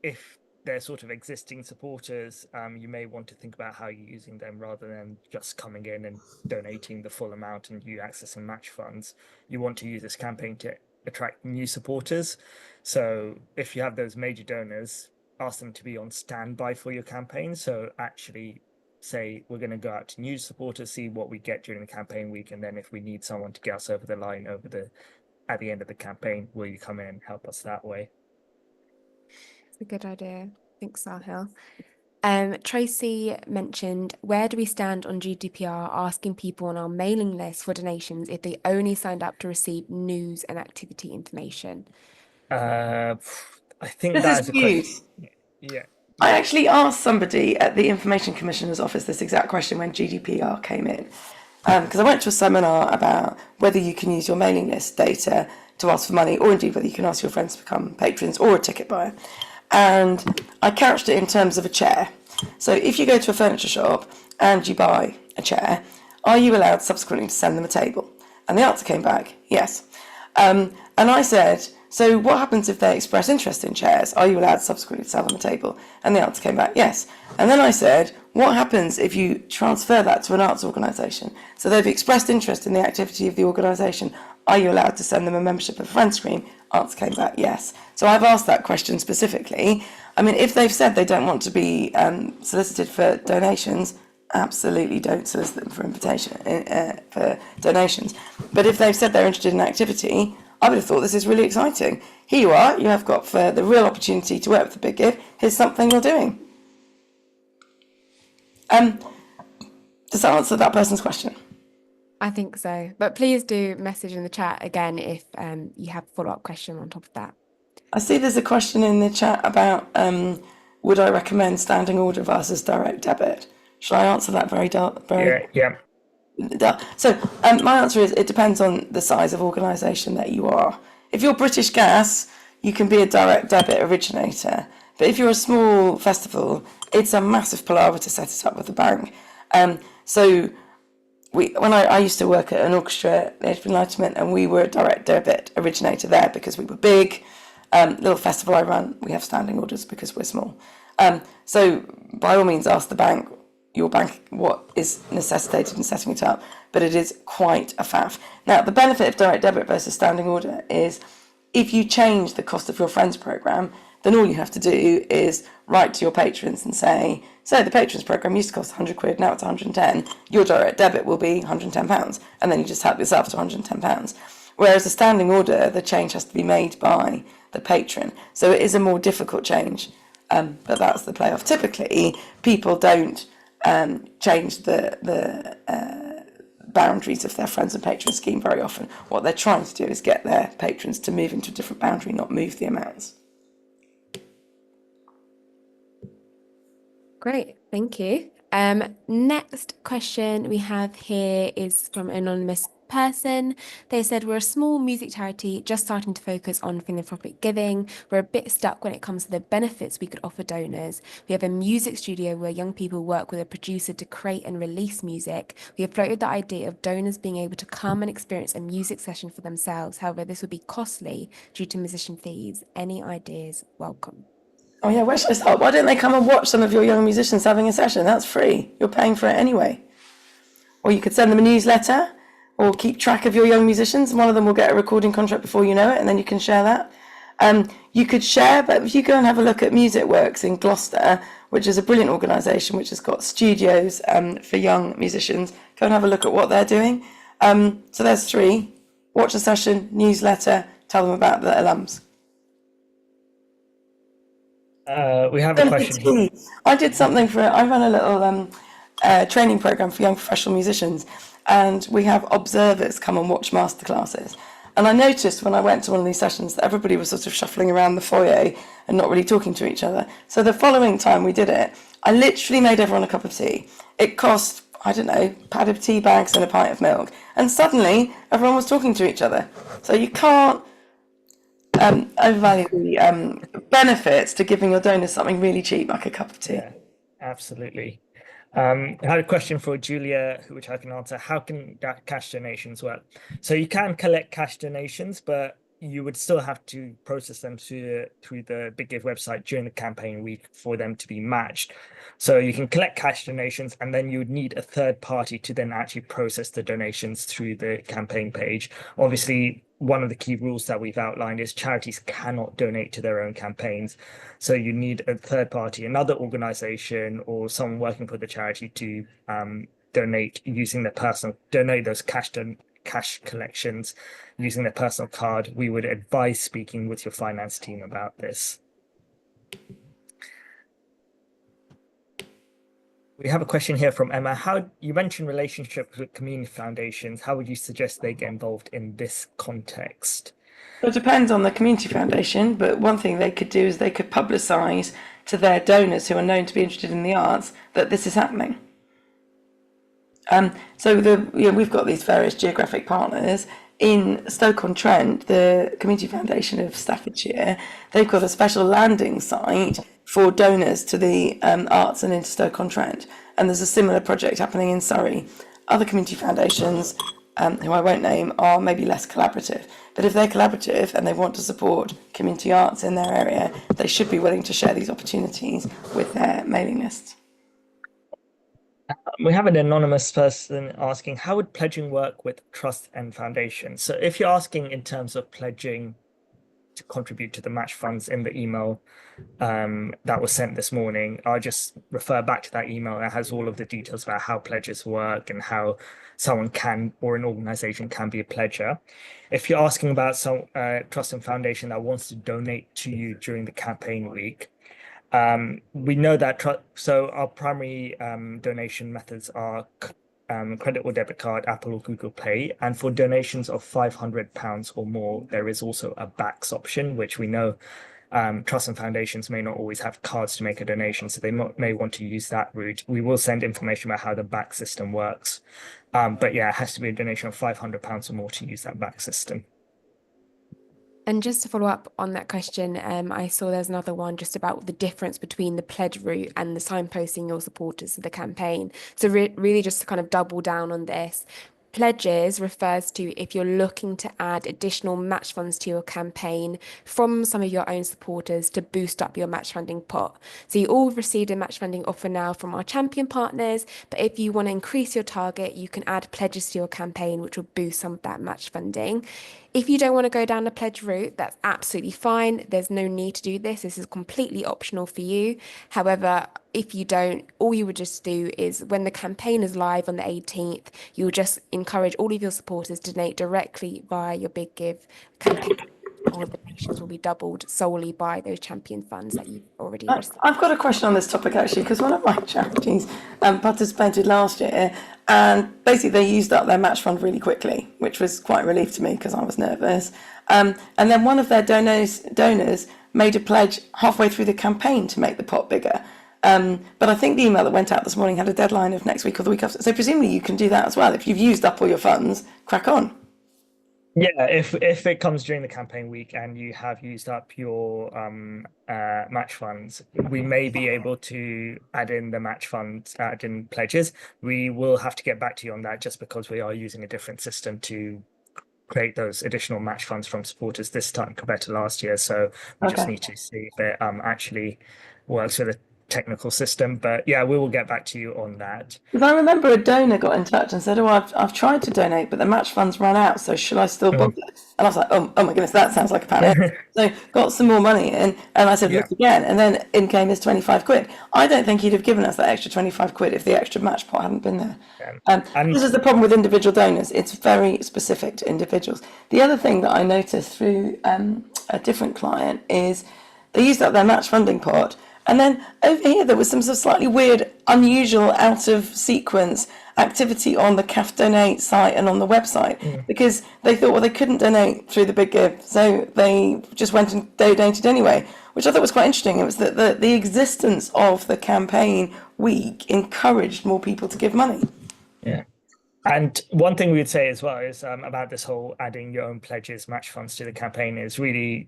if they're sort of existing supporters, you may want to think about how you're using them rather than just coming in and donating the full amount and you accessing match funds. You want to use this campaign to attract new supporters. So if you have those major donors, ask them to be on standby for your campaign. So actually say, we're going to go out to new supporters, see what we get during the campaign week. And then if we need someone to get us over the line at the end of the campaign, will you come in and help us that way? It's a good idea. Thanks, Sahil. Tracy mentioned, where do we stand on GDPR asking people on our mailing list for donations if they only signed up to receive news and activity information? I think This that is is a huge. question. Yeah. I actually asked somebody at the Information Commissioner's office this exact question when GDPR came in, because I went to a seminar about whether you can use your mailing list data to ask for money, or indeed whether you can ask your friends to become patrons or a ticket buyer. And I couched it in terms of a chair. So if you go to a furniture shop and you buy a chair, are you allowed subsequently to send them a table? And the answer came back, yes. And I said, so what happens if they express interest in chairs? Are you allowed subsequently to sell them a table? And the answer came back, yes. And then I said, what happens if you transfer that to an arts organisation? So they've expressed interest in the activity of the organisation. Are you allowed to send them a membership of a friend stream? Answer came back, yes. So I've asked that question specifically. I mean, if they've said they don't want to be solicited for donations, absolutely don't solicit them for donations. But if they've said they're interested in activity, I would have thought this is really exciting. Here you are, you have got for the real opportunity to work with the Big Give. Here's something you're doing. Does that answer that person's question? I think so. But please do message in the chat again if you have a follow-up question on top of that. I see there's a question in the chat about would I recommend standing order versus direct debit? Shall I answer that very? Yeah. So my answer is it depends on the size of organisation that you are. If you're British Gas, you can be a direct debit originator. But if you're a small festival, it's a massive palaver to set it up with the bank. So when I used to work at an orchestra at the Age of Enlightenment, and we were a direct debit originator there because we were big. Little festival I run, we have standing orders because we're small. So by all means ask the bank, your bank, what is necessitated in setting it up, but it is quite a faff. Now, the benefit of direct debit versus standing order is if you change the cost of your Friends programme, then all you have to do is write to your patrons and say, so the patrons programme used to cost 100 quid, now it's 110, your direct debit will be £110, and then you just help yourself to £110. Whereas a standing order, the change has to be made by the patron. So it is a more difficult change, but that's the playoff. Typically, people don't change the boundaries of their friends and patron scheme very often. What they're trying to do is get their patrons to move into a different boundary, not move the amounts. Great, thank you. Next question we have here is from an anonymous person. They said, we're a small music charity just starting to focus on philanthropic giving. We're a bit stuck when it comes to the benefits we could offer donors. We have a music studio where young people work with a producer to create and release music. We have floated the idea of donors being able to come and experience a music session for themselves. However, this would be costly due to musician fees. Any ideas? Welcome. Oh yeah, where should I start? Why don't they come and watch some of your young musicians having a session? That's free. You're paying for it anyway. Or you could send them a newsletter or keep track of your young musicians. One of them will get a recording contract before you know it, and then you can share that. You could share, but if you go and have a look at Music Works in Gloucester, which is a brilliant organisation which has got studios for young musicians, go and have a look at what they're doing. So there's three. Watch a session, newsletter, tell them about the alums. We have a question here. I did something I run a little training program for young professional musicians, and we have observers come and watch masterclasses. And I noticed when I went to one of these sessions that everybody was sort of shuffling around the foyer and not really talking to each other. So the following time we did it, I literally made everyone a cup of tea. It cost, I don't know, a pad of tea bags and a pint of milk. And suddenly everyone was talking to each other. So you can't overvalue the benefits to giving your donors something really cheap, like a cup of tea. Yeah, absolutely. I had a question for Julia, which I can answer. How can cash donations work? So you can collect cash donations, but you would still have to process them through the Big Give website during the campaign week for them to be matched. So you can collect cash donations, and then you would need a third party to then actually process the donations through the campaign page. Obviously, one of the key rules that we've outlined is charities cannot donate to their own campaigns. So you need a third party, another organization or someone working for the charity to donate those cash collections using their personal card. We would advise speaking with your finance team about this. We have a question here from Emma. How you mentioned relationships with community foundations. How would you suggest they get involved in this context? It depends on the community foundation, but one thing they could do is they could publicise to their donors who are known to be interested in the arts that this is happening. We've got these various geographic partners. In Stoke-on-Trent, the Community Foundation of Staffordshire, they've got a special landing site for donors to the arts and into Stoke-on-Trent. And there's a similar project happening in Surrey. Other community foundations, who I won't name, are maybe less collaborative. But if they're collaborative and they want to support community arts in their area, they should be willing to share these opportunities with their mailing lists. We have an anonymous person asking, how would pledging work with trusts and foundations? So if you're asking in terms of pledging to contribute to the match funds in the email that was sent this morning. I'll just refer back to that email. It has all of the details about how pledges work and how someone can, or an organization can, be a pledger. If you're asking about some trust and foundation that wants to donate to you during the campaign week, we know that so our primary donation methods are credit or debit card, Apple or Google Pay, and for donations of £500 or more, there is also a BACS option, which we know trusts and foundations may not always have cards to make a donation, so they may want to use that route. We will send information about how the BACS system works, but yeah, it has to be a donation of £500 or more to use that BACS system. And just to follow up on that question, I saw there's another one just about the difference between the pledge route and the signposting your supporters to the campaign. So really just to kind of double down on this, pledges refers to if you're looking to add additional match funds to your campaign from some of your own supporters to boost up your match funding pot. So you all received a match funding offer now from our champion partners, but if you want to increase your target, you can add pledges to your campaign, which will boost some of that match funding. If you don't want to go down the pledge route, that's absolutely fine. There's no need to do this. This is completely optional for you. However, if you don't, all you would just do is when the campaign is live on the 18th, you'll just encourage all of your supporters to donate directly via your Big Give campaign. All the donations will be doubled solely by those champion funds that you've already received. I've got a question on this topic actually, because one of my charities participated last year, and basically they used up their match fund really quickly, which was quite a relief to me because I was nervous. And then one of their donors made a pledge halfway through the campaign to make the pot bigger. But I think the email that went out this morning had a deadline of next week or the week after. So presumably you can do that as well. If you've used up all your funds, crack on. Yeah, if it comes during the campaign week and you have used up your match funds, we may be able to add in the match funds, add in pledges. We will have to get back to you on that just because we are using a different system to create those additional match funds from supporters this time compared to last year. So we just need to see if it actually works with a technical system. But yeah, we will get back to you on that. Because I remember a donor got in touch and said, "Oh, I've tried to donate, but the match funds ran out. So should I still bother?" And I was like, "Oh my goodness, that sounds like a panic." So got some more money in, and I said, "Look again." And then in came his 25 quid. I don't think he'd have given us that extra 25 quid if the extra match pot hadn't been there. And this is the problem with individual donors. It's very specific to individuals. The other thing that I noticed through a different client is they used up their match funding pot. And then over here, there was some sort of slightly weird, unusual, out of sequence activity on the CAF Donate site and on the website because they thought, well, they couldn't donate through the Big Give. So they just went and donated anyway, which I thought was quite interesting. It was that the existence of the campaign week encouraged more people to give money. Yeah. And one thing we would say as well is about this whole adding your own pledges, match funds to the campaign is really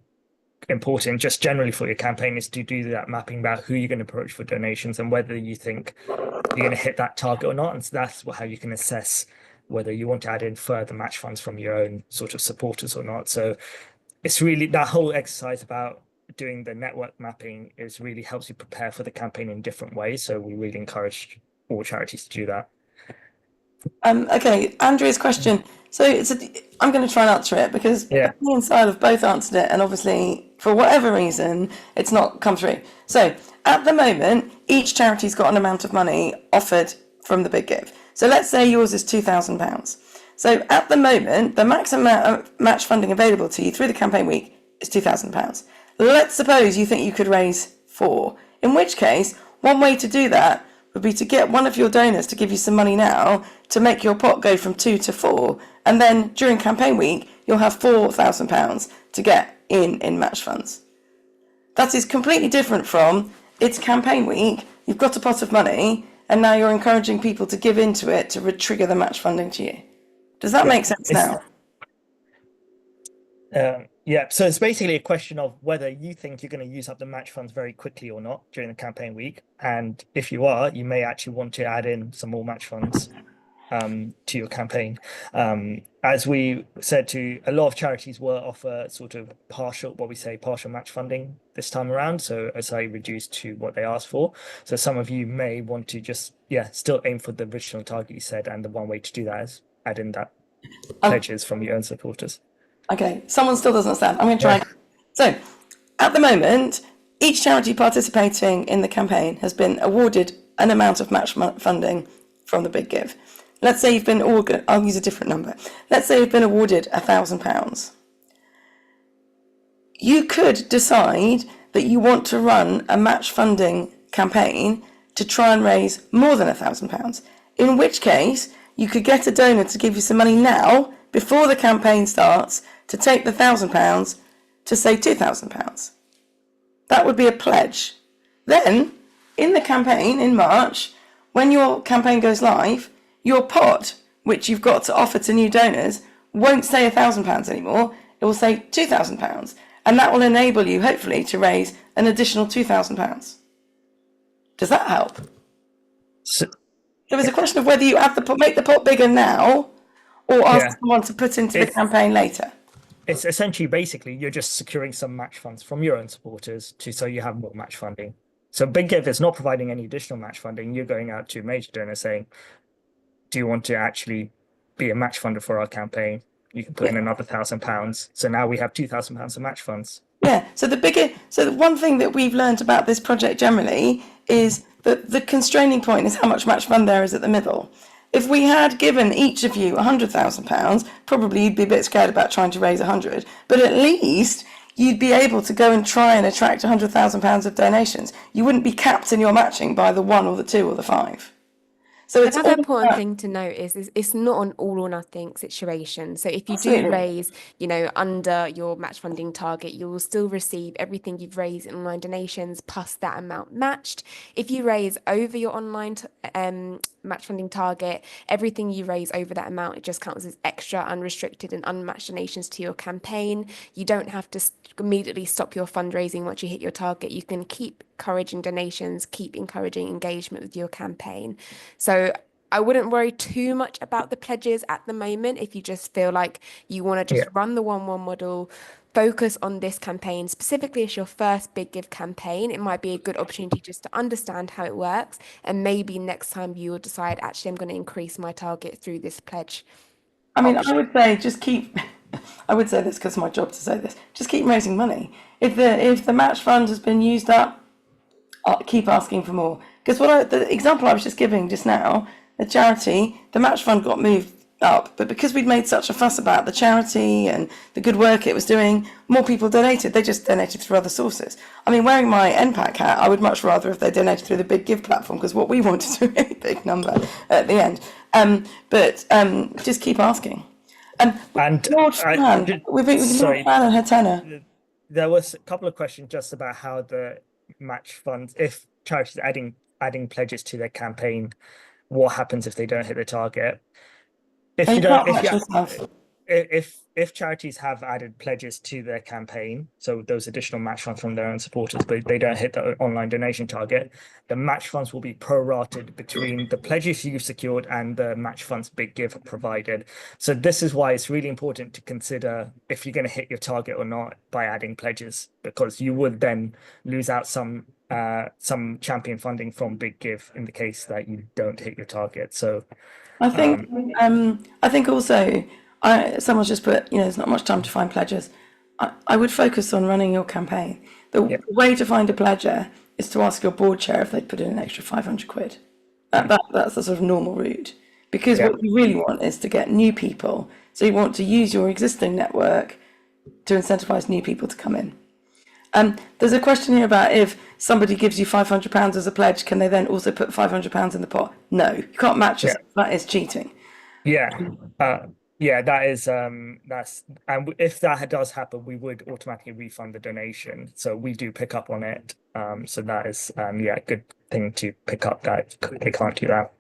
important just generally for your campaign is to do that mapping about who you're going to approach for donations and whether you think you're going to hit that target or not. And so that's how you can assess whether you want to add in further match funds from your own sort of supporters or not. So it's really that whole exercise about doing the network mapping is really helps you prepare for the campaign in different ways. So we really encourage all charities to do that. Okay, Andrea's question. So I'm going to try and answer it because me and Sile have both answered it, and obviously for whatever reason it's not come through. So at the moment, each charity's got an amount of money offered from the Big Give. So let's say yours is £2,000. So at the moment, the maximum amount of match funding available to you through the campaign week is £2,000. Let's suppose you think you could raise £4,000. In which case, one way to do that would be to get one of your donors to give you some money now to make your pot go from 2 to 4, and then during campaign week you'll have £4,000 to get in match funds. That is completely different from it's campaign week, you've got a pot of money, and now you're encouraging people to give into it to trigger the match funding to you. Does that make sense now? So it's basically a question of whether you think you're going to use up the match funds very quickly or not during the campaign week. And if you are, you may actually want to add in some more match funds to your campaign. As we said to a lot of charities will offer sort of partial match funding this time around. So it's slightly reduced to what they asked for. So some of you may want to just, still aim for the original target you said. And the one way to do that is add in that pledges from your own supporters. Okay, someone still doesn't understand. I'm going to try. So at the moment, each charity participating in the campaign has been awarded an amount of match funding from the Big Give. Let's say you've been I'll use a different number. Let's say you've been awarded £1,000. You could decide that you want to run a match funding campaign to try and raise more than £1,000, in which case you could get a donor to give you some money now before the campaign starts to take the £1,000 to say £2,000. That would be a pledge. Then, in the campaign in March, when your campaign goes live, your pot, which you've got to offer to new donors, won't say £1,000 anymore. It will say £2,000. And that will enable you, hopefully, to raise an additional £2,000. Does that help? So it was a question of whether you have to make the pot bigger now or ask someone to put into the campaign later. It's essentially, basically, you're just securing some match funds from your own supporters so you have more match funding. So Big Give is not providing any additional match funding. You're going out to major donors saying, do you want to actually be a match funder for our campaign? You can put in another £1,000. So now we have £2,000 of match funds. Yeah. So the one thing that we've learned about this project generally is that the constraining point is how much match fund there is at the middle. If we had given each of you £100,000, probably you'd be a bit scared about trying to raise 100, but at least you'd be able to go and try and attract £100,000 of donations. You wouldn't be capped in your matching by the 1 or the 2 or the 5. So it's another important thing to note is it's not an all or nothing situation. So if you do raise, under your match funding target, you will still receive everything you've raised in online donations plus that amount matched. If you raise over your online match funding target, everything you raise over that amount, it just counts as extra unrestricted and unmatched donations to your campaign. You don't have to immediately stop your fundraising once you hit your target. You can keep encouraging donations, keep encouraging engagement with your campaign. So I wouldn't worry too much about the pledges at the moment if you just feel like you want to just run the 1-1 model, focus on this campaign. Specifically, as your first Big Give campaign, it might be a good opportunity just to understand how it works. And maybe next time you will decide, actually, I'm going to increase my target through this pledge. I mean, I would say I would say this because it's my job to say this, just keep raising money. If the match fund has been used up, I'll keep asking for more. Because the example I was just giving just now, the charity, the match fund got moved up, but because we'd made such a fuss about the charity and the good work it was doing, more people donated. They just donated through other sources. I mean, wearing my NPAC hat, I would much rather if they donated through the Big Give platform, because what we want is a really big number at the end. But just keep asking. Lord Fran, we've Lord Fran and her tenor. There was a couple of questions just about how the match funds, if charities are adding pledges to their campaign, what happens if they don't hit the target? If charities have added pledges to their campaign, so those additional match funds from their own supporters, but they don't hit the online donation target, the match funds will be prorated between the pledges you've secured and the match funds Big Give provided. So this is why it's really important to consider if you're going to hit your target or not by adding pledges, because you would then lose out some champion funding from Big Give in the case that you don't hit your target. So I think also someone's just put, there's not much time to find pledges. I would focus on running your campaign. The way to find a pledger is to ask your board chair if they'd put in an extra 500 quid. That's the sort of normal route, because what you really want is to get new people. So you want to use your existing network to incentivize new people to come in. There's a question here about if somebody gives you £500 as a pledge, can they then also put £500 in the pot? No, you can't match us. That is cheating. That is and if that does happen, we would automatically refund the donation. So we do pick up on it. So that is a good thing to pick up, that they can't do that.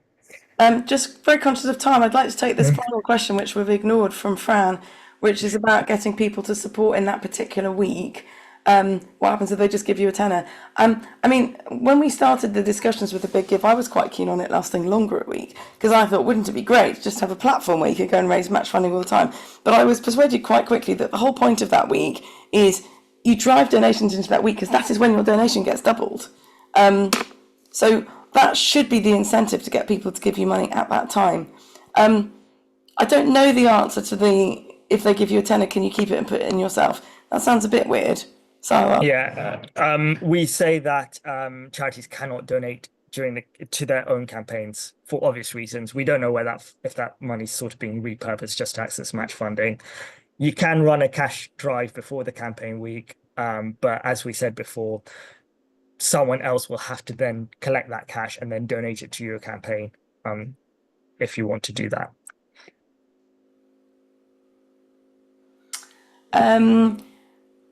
Just very conscious of time, I'd like to take this final question, which we've ignored, from Fran, which is about getting people to support in that particular week. What happens if they just give you a tenner? I mean, when we started the discussions with the Big Give, I was quite keen on it lasting longer a week, because I thought, wouldn't it be great just to have a platform where you could go and raise match funding all the time? But I was persuaded quite quickly that the whole point of that week is you drive donations into that week, because that is when your donation gets doubled. So that should be the incentive to get people to give you money at that time. I don't know the answer to if they give you a tenner, can you keep it and put it in yourself? That sounds a bit weird. So we say that charities cannot donate to their own campaigns for obvious reasons. We don't know if that money's sort of being repurposed just to access match funding. You can run a cash drive before the campaign week, but as we said before, someone else will have to then collect that cash and then donate it to your campaign, if you want to do that.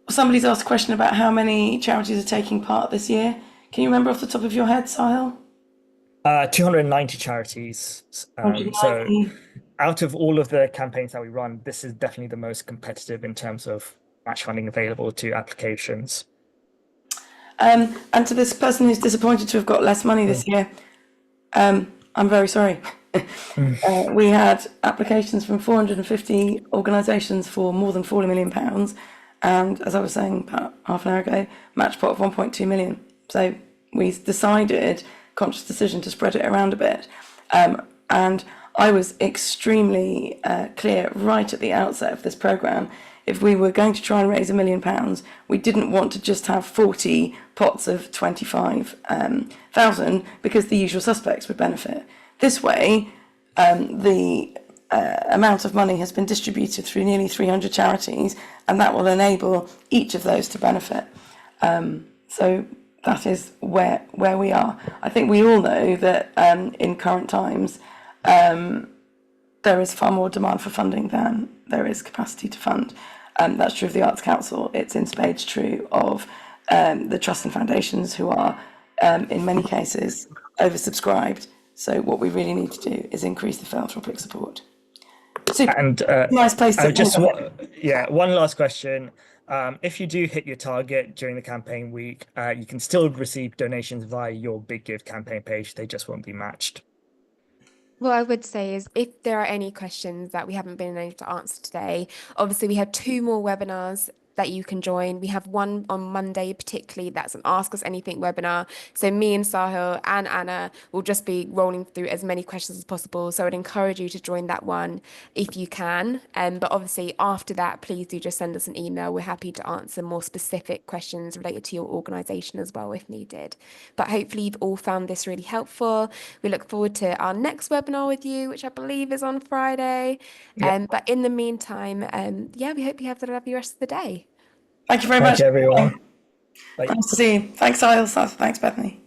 Somebody's asked a question about how many charities are taking part this year. Can you remember off the top of your head, Sahil? 290 charities. So 190. out of all of the campaigns that we run, this is definitely the most competitive in terms of match funding available to applications. And to this person who's disappointed to have got less money this year, I'm very sorry. We had applications from 450 organisations for more than £40 million. And as I was saying about half an hour ago, match pot of 1.2 million. So we decided, conscious decision, to spread it around a bit. And I was extremely clear right at the outset of this programme. If we were going to try and raise £1 million, we didn't want to just have 40 pots of 25,000 because the usual suspects would benefit. This way, the amount of money has been distributed through nearly 300 charities, and that will enable each of those to benefit. So that is where we are. I think we all know that in current times, there is far more demand for funding than there is capacity to fund. That's true of the Arts Council. It's in spades true of the trusts and foundations, who are, in many cases, oversubscribed. So what we really need to do is increase the philanthropic support. Super. And nice place to one last question. If you do hit your target during the campaign week, you can still receive donations via your Big Give campaign page. They just won't be matched. What I would say is, if there are any questions that we haven't been able to answer today, obviously we have 2 more webinars that you can join. We have one on Monday particularly, that's an Ask Us Anything webinar. So me and Sahil and Anna will just be rolling through as many questions as possible. So I'd encourage you to join that one if you can. But obviously after that, please do just send us an email. We're happy to answer more specific questions related to your organisation as well if needed. But hopefully you've all found this really helpful. We look forward to our next webinar with you, which I believe is on Friday. But in the meantime, we hope you have a lovely rest of the day. Thank you very much. Thank you, everyone. Bye. Nice to see you. Thanks, Sahil. Thanks, Bethany.